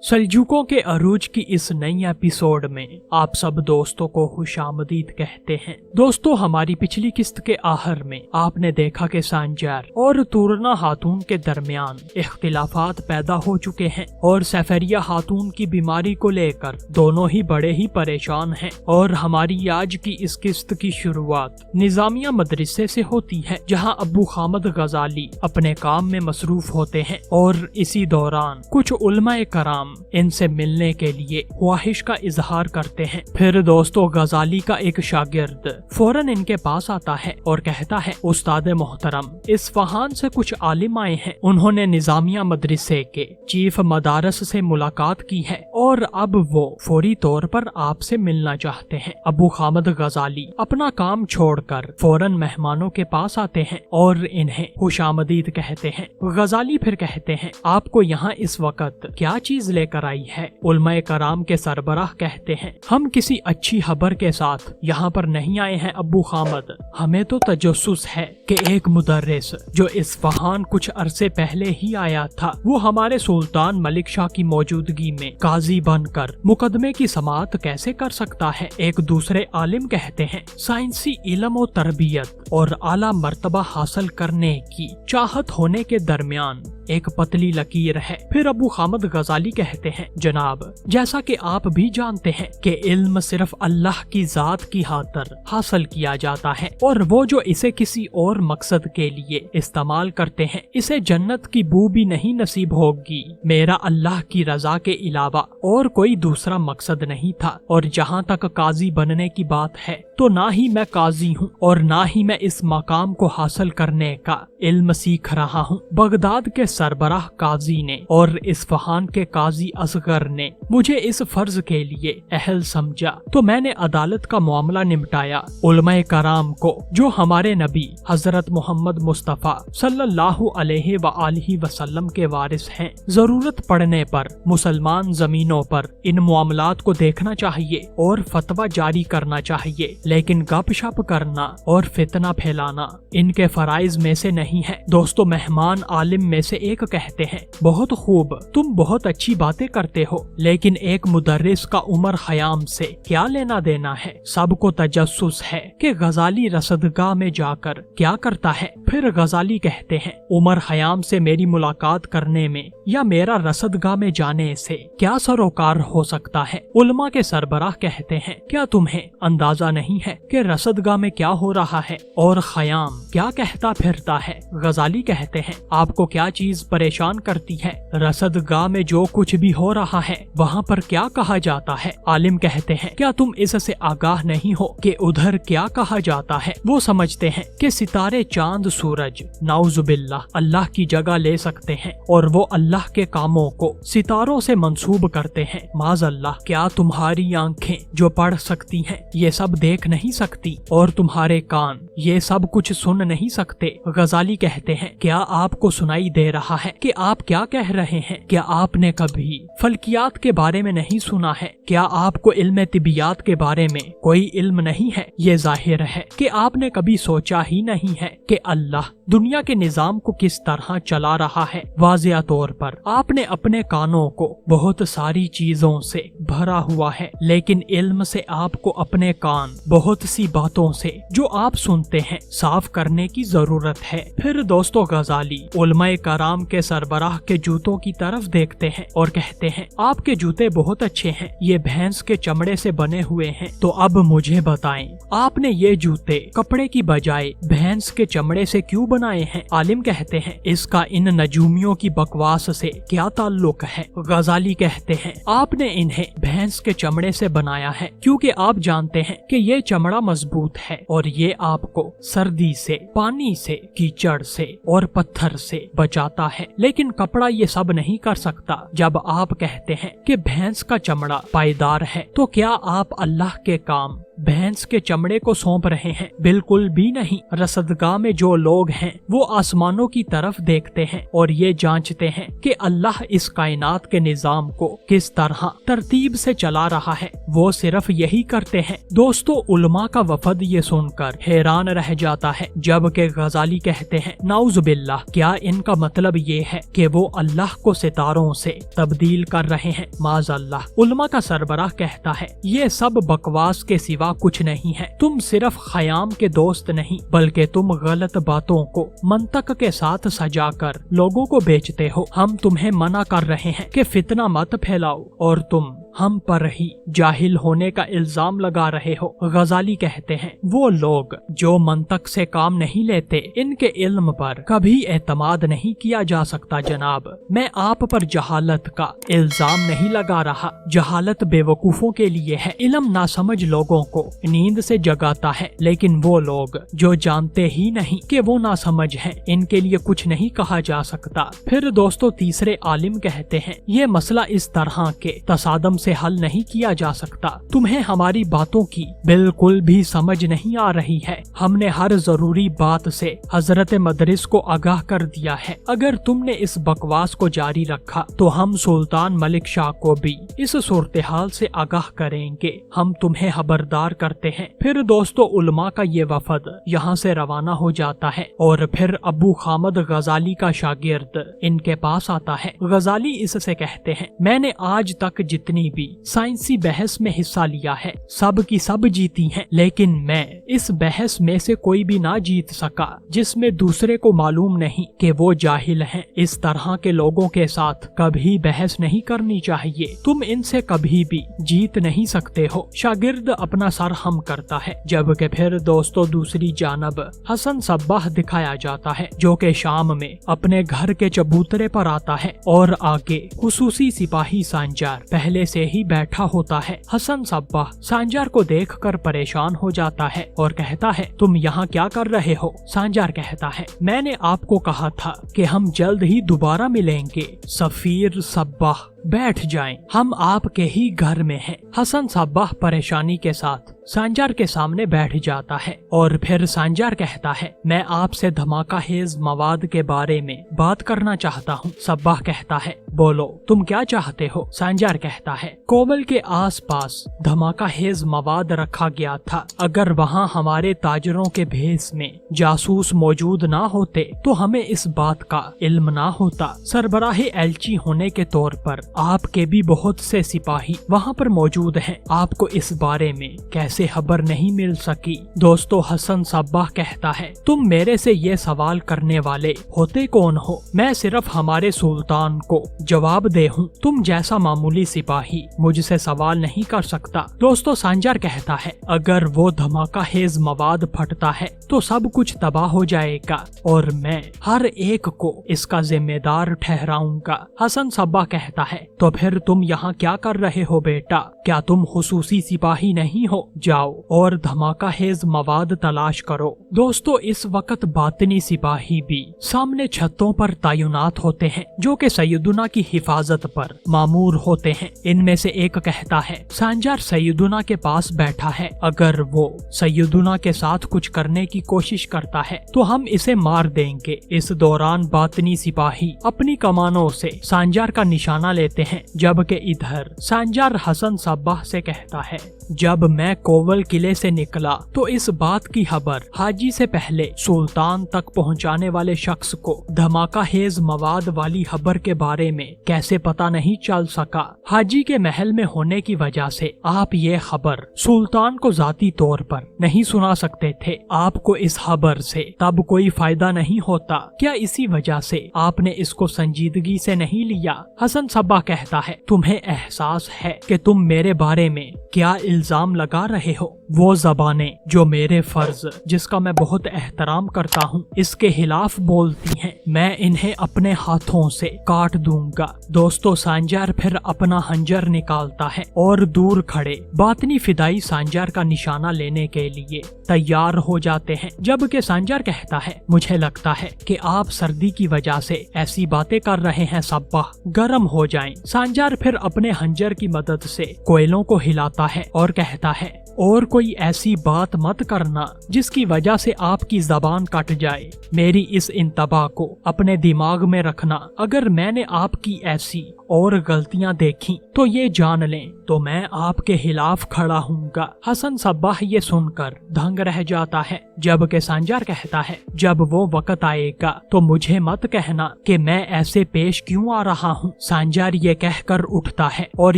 सल्जूकों के अरूज की इस नई एपिसोड में आप सब दोस्तों को खुशामदीद कहते हैं। दोस्तों, हमारी पिछली किस्त के आखिर में आपने देखा कि सांजार और तुरना खातून के दरमियान इख्तिलाफात पैदा हो चुके हैं और सफरिया खातून की बीमारी को लेकर दोनों ही बड़े ही परेशान हैं। और हमारी आज की इस किस्त की शुरुआत निजामिया मदरसे से होती है, जहां अबू खामद गजाली अपने काम में मसरूफ होते हैं और इसी दौरान कुछ उलमाए कराम इनसे मिलने के लिए ख्वाहिश का इजहार करते हैं। फिर दोस्तों, गजाली का एक शागिर्द फौरन इनके पास आता है और कहता है, उस्ताद मोहतरम, इस्फहान से कुछ आलिम आए हैं। उन्होंने निजामिया मदरसे के चीफ मदारस से मुलाकात की है और अब वो फौरी तौर पर आपसे मिलना चाहते हैं। अबू खामद गजाली अपना काम छोड़कर फौरन मेहमानों के पास आते हैं और इन्हें खुशामदीद कहते हैं। गजाली फिर कहते हैं, आपको यहाँ इस वक्त क्या चीज लेकर आई है? उलमाए कराम के सरबराह कहते हैं, हम किसी अच्छी खबर के साथ यहाँ पर नहीं आए हैं अबू खामद। हमें तो तजस्सुस है कि एक मुदर्रिस जो इस्फहान कुछ अरसे पहले ही आया था, वो हमारे सुल्तान मलिक शाह की मौजूदगी में काजी बनकर मुकदमे की समाअत कैसे कर सकता है? एक दूसरे आलिम कहते हैं, साइंसी इल्म और तरबियत और आला मर्तबा हासिल करने की चाहत होने के दरमियान एक पतली लकीर है। फिर अबू खामद गजाली कहते हैं, जनाब, जैसा कि आप भी जानते हैं कि इल्म सिर्फ अल्लाह की जात की खातिर हासिल किया जाता है और वो जो इसे किसी और मकसद के लिए इस्तेमाल करते हैं, इसे जन्नत की बू भी नहीं नसीब होगी। मेरा अल्लाह की रजा के अलावा और कोई दूसरा मकसद नहीं था और जहाँ तक काजी बनने की बात है, तो ना ही मैं काजी हूँ और ना ही मैं इस मकाम को हासिल करने का इल्म सीख रहा हूँ। बगदाद के सरबराह काजी ने और इस्फहान के काजी असगर ने मुझे इस फर्ज के लिए अहल समझा, तो मैंने अदालत का मामला निपटाया। उलमाए कराम को, जो हमारे नबी हजरत मोहम्मद मुस्तफा सल्लल्लाहु अलैहि वआलिहि वसल्लम के वारिस हैं, जरूरत पड़ने पर मुसलमान जमीनों पर इन मामलात को देखना चाहिए और फतवा जारी करना चाहिए, लेकिन गपशप करना और फितना फैलाना इनके फराइज में से नहीं है। दोस्तों, मेहमान आलिम में से एक कहते हैं, बहुत खूब, तुम बहुत अच्छी बातें करते हो, लेकिन एक मुदर्रिस का उमर खयाम से क्या लेना देना है? सबको तजस्सुस है कि गजाली रसदगाह में जाकर क्या करता है। फिर गजाली कहते हैं, उमर खयाम से मेरी मुलाकात करने में या मेरा रसदगाह में जाने से क्या सरोकार हो सकता है? उलमा के सरबराह कहते हैं, क्या तुम्हें अंदाजा नहीं है कि रसदगाह में क्या हो रहा है और खयाम क्या कहता फिरता है? गजाली कहते हैं, आपको क्या चीज परेशान करती है? रसदगाह में जो कुछ भी हो रहा है वहाँ पर क्या कहा जाता है? आलिम कहते हैं, क्या तुम इससे आगाह नहीं हो कि उधर क्या कहा जाता है? वो समझते हैं कि सितारे, चांद, सूरज नाउजुबिल्लाह अल्लाह की जगह ले सकते हैं और वो अल्लाह के कामों को सितारों से मंसूब करते हैं। माज़अल्लाह, क्या तुम्हारी आंखें जो पढ़ सकती हैं ये सब देख नहीं सकती और तुम्हारे कान ये सब कुछ सुन नहीं सकते? गजाली कहते हैं, क्या आपको सुनाई दे रहा है कि आप क्या कह रहे हैं? क्या आपने कभी फल्कियात के बारे में नहीं सुना है? क्या आपको इल्म तिबियात के बारे में कोई इल्म नहीं है? ये जाहिर है कि आपने कभी सोचा ही नहीं है कि अल्लाह दुनिया के निजाम को किस तरह चला रहा है। वाज़िया तौर पर आपने अपने कानों को बहुत सारी चीजों से भरा हुआ है, लेकिन इल्म से आपको अपने कान बहुत सी बातों से जो आप सुनते हैं साफ करने की जरूरत है। फिर दोस्तों, गजाली उलमाए कराम के सरबराह के जूतों की तरफ देखते हैं और कहते हैं, आपके जूते बहुत अच्छे हैं, ये भैंस के चमड़े से बने हुए हैं। तो अब मुझे बताएं, आपने ये जूते कपड़े की बजाय भैंस के चमड़े से क्यों बनाए हैं? आलिम कहते हैं, इसका इन नजूमियों की बकवास से क्या ताल्लुक है? गजाली कहते हैं, आपने इन्हें भैंस के चमड़े से बनाया है क्योंकि आप जानते हैं कि ये चमड़ा मजबूत है और ये आपको सर्दी से, पानी से, कीचड़ से और पत्थर से बचाता है, लेकिन कपड़ा ये सब नहीं कर सकता। जब आप कहते हैं कि भैंस का चमड़ा पायदार है, तो क्या आप अल्लाह के काम भैंस के चमड़े को सौंप रहे हैं, बिल्कुल भी नहीं। रसदगाह में जो लोग हैं वो आसमानों की तरफ देखते हैं और ये जांचते हैं कि अल्लाह इस कायनात के निजाम को किस तरह तरतीब से चला रहा है, वो सिर्फ यही करते हैं। दोस्तों, उलमा का वफद ये सुनकर हैरान रह जाता है, जबकि गजाली कहते हैं नाउजुबिल्लाह, क्या इनका मतलब ये है कि वो अल्लाह को सितारों से तब्दील कर रहे हैं? माज़अल्लाह। उलमा का सरबराह कहता है ये सब बकवास के सिवा कुछ नहीं है। तुम सिर्फ खयाम के दोस्त नहीं बल्कि तुम गलत बातों को मंतक के साथ सजाकर लोगों को बेचते हो। हम तुम्हें मना कर रहे हैं कि फितना मत फैलाओ और तुम हम पर ही जाहिल होने का इल्जाम लगा रहे हो। गजाली कहते हैं वो लोग जो मंतक से काम नहीं लेते, इनके इल्म पर कभी एतमाद नहीं किया जा सकता। जनाब, मैं आप पर जहालत का इल्जाम नहीं लगा रहा। जहालत बेवकूफों के लिए है। इल्म नासमझ लोगों को नींद से जगाता है, लेकिन वो लोग जो जानते ही नहीं कि वो नासमझ हैं, इनके लिए कुछ नहीं कहा जा सकता। फिर दोस्तों, तीसरे आलिम कहते हैं ये मसला इस तरह के तसादम से हल नहीं किया जा सकता। तुम्हें हमारी बातों की बिल्कुल भी समझ नहीं आ रही है। हमने हर जरूरी बात से हजरत मदरिस को आगाह कर दिया है। अगर तुमने इस बकवास को जारी रखा तो हम सुल्तान मलिक शाह को भी इस सूरत-ए-हाल से आगाह करेंगे। हम तुम्हें खबरदार करते हैं। फिर दोस्तों, उलमा का ये वफद यहाँ से रवाना हो जाता है और फिर अबू खामद गजाली का शागिर्द इनके पास आता है। गजाली इससे कहते हैं मैंने आज तक जितनी भी साइंसी बहस में हिस्सा लिया है सब की सब जीती हैं, लेकिन मैं इस बहस में से कोई भी ना जीत सका जिसमें दूसरे को मालूम नहीं कि वो जाहिल हैं। इस तरह के लोगों के साथ कभी बहस नहीं करनी चाहिए। तुम इनसे कभी भी जीत नहीं सकते हो। शागिर्द अपना सर हम करता है। जबकि फिर दोस्तों, दूसरी जानब हसन सब्बाह दिखाया जाता है जो कि शाम में अपने घर के चबूतरे पर आता है और आगे खुसूसी सिपाही सांजार पहले से ही बैठा होता है। हसन सब्बाह सांजार को देखकर परेशान हो जाता है और कहता है तुम यहाँ क्या कर रहे हो? सांजार कहता है मैंने आपको कहा था कि हम जल्द ही दोबारा मिलेंगे। सफीर सब्बाह बैठ जाएं, हम आपके ही घर में हैं। हसन सब्बाह परेशानी के साथ सांजार के सामने बैठ जाता है और फिर सांजार कहता है मैं आपसे धमाका हेज मवाद के बारे में बात करना चाहता हूँ। सब्बाह कहता है बोलो तुम क्या चाहते हो? सांजार कहता है कोबल के आसपास धमाका हेज मवाद रखा गया था। अगर वहाँ हमारे ताजरों के भेस में जासूस मौजूद ना होते तो हमें इस बात का इल्म ना होता। सरबराह एलची होने के तौर पर आपके भी बहुत से सिपाही वहाँ पर मौजूद हैं। आपको इस बारे में कैसे खबर नहीं मिल सकी? दोस्तों, हसन सब्बाह कहता है तुम मेरे से ये सवाल करने वाले होते कौन हो? मैं सिर्फ हमारे सुल्तान को जवाब दे हूँ। तुम जैसा मामूली सिपाही मुझसे सवाल नहीं कर सकता। दोस्तों, सांजार कहता है अगर वो धमाका हेज मवाद फटता है तो सब कुछ तबाह हो जाएगा और मैं हर एक को इसका जिम्मेदार ठहराऊंगा। हसन सब्बाह कहता है तो फिर तुम यहाँ क्या कर रहे हो बेटा? क्या तुम खुसूसी सिपाही नहीं हो? जाओ और धमाका हेज मवाद तलाश करो। दोस्तों, इस वक्त बातिनी सिपाही भी सामने छतों पर तैनात होते हैं जो कि सैयदुना की हिफाजत पर मामूर होते हैं। इनमें से एक कहता है सांजार सैयदुना के पास बैठा है, अगर वो सैयदुना के साथ कुछ करने की कोशिश करता है तो हम इसे मार देंगे। इस दौरान बातिनी सिपाही अपनी कमानों से सांजार का निशाना लेते हैं, जबकि इधर सांजार हसन सब्बाह से कहता है जब मैं कोवल किले से निकला तो इस बात की खबर हाजी से पहले सुल्तान तक पहुंचाने वाले शख्स को धमाका हेज मवाद वाली खबर के बारे में कैसे पता नहीं चल सका। हाजी के महल में होने की वजह से आप ये खबर सुल्तान को जाती तौर पर नहीं सुना सकते थे। आपको इस खबर से तब कोई फायदा नहीं होता। क्या इसी वजह से आपने इसको संजीदगी से नहीं लिया? हसन सब्बाह कहता है तुम्हें एहसास है कि तुम मेरे बारे में क्या इल्जाम लगा रहे हो? वो ज़बानें जो मेरे फर्ज जिसका मैं बहुत एहतराम करता हूँ इसके खिलाफ बोलती हैं, मैं इन्हें अपने हाथों से काट दूंगा। दोस्तों, सांजार फिर अपना हंजर निकालता है और दूर खड़े बातनी फिदाई सांजार का निशाना लेने के लिए तैयार हो जाते हैं। जबकि सांजार कहता है मुझे लगता है कि आप सर्दी की वजह से ऐसी बातें कर रहे हैं, सब्बाह गर्म हो जाएं। सांजार फिर अपने हंजर की मदद से कोयलों को हिलाता है और कहता है और कोई ऐसी बात मत करना जिसकी वजह से आपकी जबान कट जाए। मेरी इस इंतबा को अपने दिमाग में रखना। अगर मैंने आपकी ऐसी और गलतियां देखी तो ये जान लें तो मैं आपके खिलाफ खड़ा हूँगा। हसन सब्बाह ये सुनकर दंग रह जाता है, जबकि सांजार कहता है जब वो वक्त आएगा तो मुझे मत कहना कि मैं ऐसे पेश क्यों आ रहा हूँ। सांजार ये कहकर उठता है और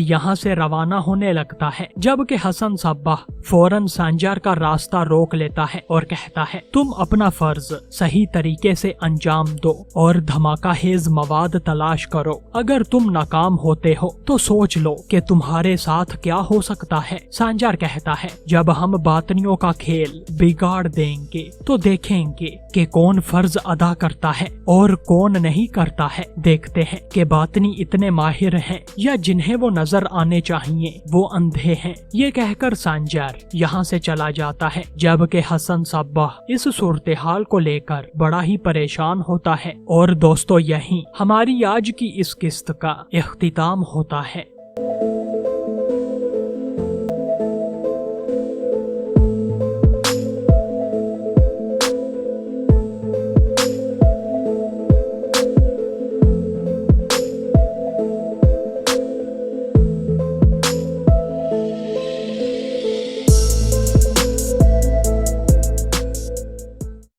यहाँ से रवाना होने लगता है, जबकि हसन सब्बाह फौरन सांजार का रास्ता रोक लेता है और कहता है तुम अपना फर्ज सही तरीके से अंजाम दो और धमाका हेज मवाद तलाश करो। अगर तुम नाकाम होते हो तो सोच लो कि तुम्हारे साथ क्या हो सकता है। सांजार कहता है जब हम बातनियों का खेल बिगाड़ देंगे तो देखेंगे कि कौन फर्ज अदा करता है और कौन नहीं करता है। देखते हैं कि बातनी इतने माहिर हैं या जिन्हें वो नजर आने चाहिए वो अंधे हैं। ये कहकर सांजार यहाँ से चला जाता है, जबकि हसन सब्बाह इस सूरत हाल को लेकर बड़ा ही परेशान होता है। और दोस्तों यही हमारी आज की इस किस्त का इख्तिताम होता है।